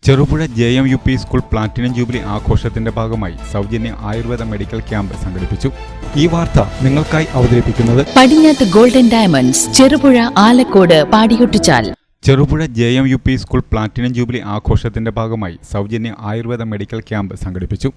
Cherupuzha JMUP school platinum jubilee ആഘോഷത്തിന്റെ ഭാഗമായി സൗജന്യ ആയുർവേദ മെഡിക്കൽ ക്യാമ്പ് സംഘടിപ്പിച്ചു. ഈ വാർത്ത നിങ്ങൾക്കായി അവതരിപ്പിക്കുന്നത് Padinjath golden diamonds, Cherupuzha, Alakode, Padiyottuchal. Cherupuzha JMUP school platinum jubilee ആഘോഷത്തിന്റെ ഭാഗമായി സൗജന്യ ആയുർവേദ മെഡിക്കൽ ക്യാമ്പ് സംഘടിപ്പിച്ചു.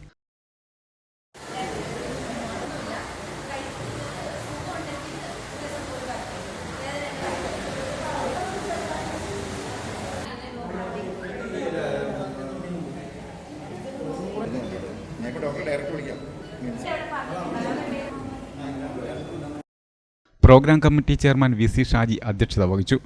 Program committee chairman VC Shaji അധ്യക്ഷത വഹിച്ചു.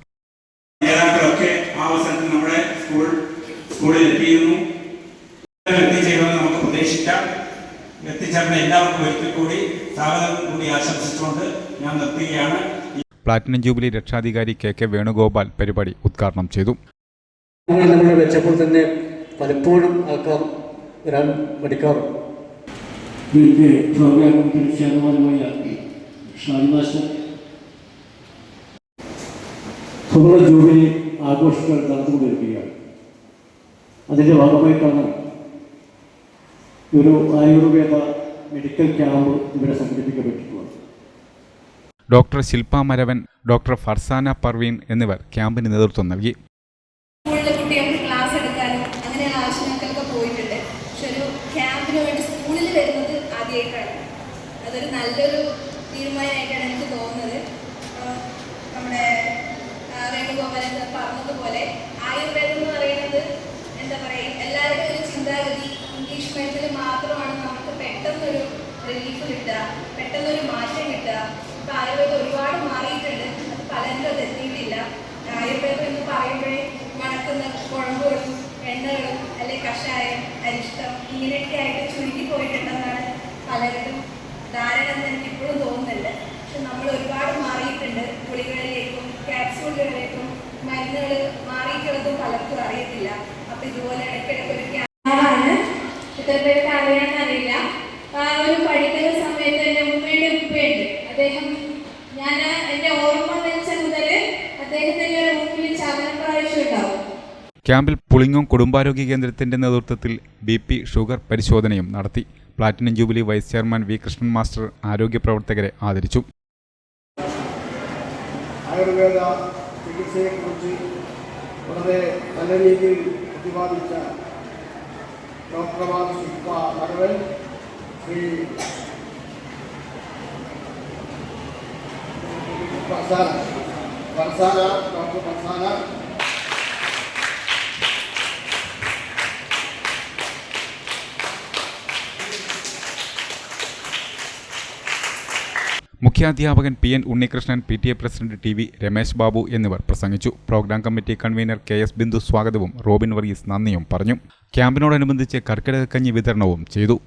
പ്ലാറ്റിനം ജൂബിലി രക്ഷാധികാരി KK വേണുഗോപാൽ പരിപാടി ഉദ്ഘാടനം ചെയ്തു. വെച്ചപ്പോൾ തന്നെ പലപ്പോഴും ആൾക്കാർ വരാൻ മടിക്കാറുണ്ട്. സുവർണ ജൂബിലി ആഘോഷങ്ങൾ നടന്നുകൊണ്ടിരിക്കുകയാണ്. അതിൻ്റെ ഭാഗമായിട്ടാണ് ഒരു ആയുർവേദ മെഡിക്കൽ ക്യാമ്പ് ഇവിടെ സംഘടിപ്പിക്കപ്പെട്ടിട്ടുള്ളത്. ഡോക്ടർ ശില്പ മരവൻ, ഡോക്ടർ ഫർസാന പർവീൻ എന്നിവർ ക്യാമ്പിന് നേതൃത്വം നൽകി. ക്ലാസ് എടുക്കാനും അങ്ങനെയുള്ള ആവശ്യങ്ങൾക്കൊക്കെ പോയിട്ടുണ്ട്. പക്ഷെ ഒരു ക്യാമ്പിന് വേണ്ടി സ്കൂളിൽ വരുന്നത് ആദ്യമായിട്ടാണ്. അതൊരു നല്ലൊരു തീരുമാനമായിട്ടാണ് എനിക്ക് തോന്നുന്നത്. നമ്മുടെ വേണുഗോപാലൻ പറഞ്ഞതുപോലെ ആയുർവേദം എന്ന് പറയുന്നത് എന്താ പറയുക, എല്ലാവരുടെയും ഒരു ചിന്താഗതി ഇംഗ്ലീഷ് മരുന്നിൽ മാത്രമാണ് നമുക്ക് പെട്ടെന്നൊരു റിലീഫ് കിട്ടുക, പെട്ടെന്നൊരു മാറ്റം കിട്ടുക. ഇപ്പം ആയുർവേദം ഒരുപാട് മാറിയിട്ടുണ്ട്. അത് പലരും അത് എത്തിയിട്ടില്ല. ആയുർവേദം എന്ന് പറയുമ്പോഴേ മണക്കുന്ന കുഴമ്പുകളും എണ്ണകളും അല്ലെങ്കിൽ കഷായം, അരിഷ്ടം ഇങ്ങനെയൊക്കെ ആയിട്ട് ചുരുക്കി പോയിട്ടുണ്ടെന്നാണ് പലരും ധാരണ എന്ന് എനിക്ക് ഇപ്പോഴും തോന്നുന്നുണ്ട്. പക്ഷെ നമ്മൾ ഒരുപാട് മാറിയിട്ടുണ്ട്. ഗുളികളിലേക്കും ക്യാപ്സ്യൂളുകളിലേക്കും മരുന്നുകൾ മാറിയിട്ടുള്ളതും പലർക്കും അറിയത്തില്ല. അപ്പം ഇതുപോലെ ഇടയ്ക്കിടയ്ക്ക് ഒരു ക്യാമ്പാണ്. ഇത്ര പേർക്ക് അറിയാമെന്നറിയില്ല. ഒരു പഠിക്കുന്ന സമയത്ത് എൻ്റെ ഉമ്മയുടെ ഉപ്പയുണ്ട്. അദ്ദേഹം ഞാൻ എൻ്റെ ഓർമ്മ വെച്ച മുതൽ അദ്ദേഹത്തിൻ്റെ ഒരു മുമ്പിൽ ചവന പ്രാവശ്യം ഉണ്ടാവും. ക്യാമ്പിൽ പുളിങ്ങോം കുടുംബാരോഗ്യ കേന്ദ്രത്തിന്റെ നേതൃത്വത്തിൽ BP ഷുഗർ പരിശോധനയും നടത്തി. Platinum jubilee vice chairman V Krishnan master ആരോഗ്യ പ്രവർത്തകരെ ആദരിച്ചു. ആയുർവേദ ചികിത്സയെക്കുറിച്ച് വളരെ നല്ല രീതിയിൽ പ്രതിപാദിച്ച ഡോക്ടർമാർ ശില്പ മരവൻ, ശ്രീ ഫർസാന, ഡോക്ടർ ഫർസാന, മുഖ്യാധ്യാപകൻ PN Unnikrishnan, PTA president TV Ramesh Babu എന്നിവർ പ്രസംഗിച്ചു. Program committee convener KS Bindu സ്വാഗതവും റോബിൻ വർഗീസ് നന്ദിയും പറഞ്ഞു. ക്യാമ്പിനോടനുബന്ധിച്ച് കർക്കിടകക്കഞ്ഞി വിതരണവും ചെയ്തു.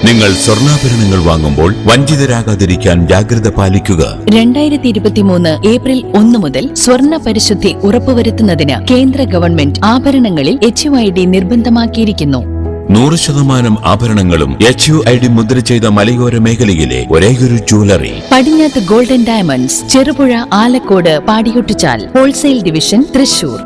നിങ്ങൾ സ്വർണ്ണാഭരണങ്ങൾ വാങ്ങുമ്പോൾ വഞ്ചിതരാകാതിരിക്കാൻ ജാഗ്രത പാലിക്കുക. 2023 ഏപ്രിൽ 1 മുതൽ സ്വർണ്ണ പരിശുദ്ധി ഉറപ്പുവരുത്തുന്നതിന് കേന്ദ്ര ഗവൺമെന്റ് ആഭരണങ്ങളിൽ HUID നിർബന്ധമാക്കിയിരിക്കുന്നു. 100% ആഭരണങ്ങളും HUID മുദ്ര ചെയ്ത മലയോര മേഖലയിലെ ഒരേയൊരു jewellery Padinjath golden diamonds, Cherupuzha, Alakode, Padiyottuchal. Wholesale division, Thrissur.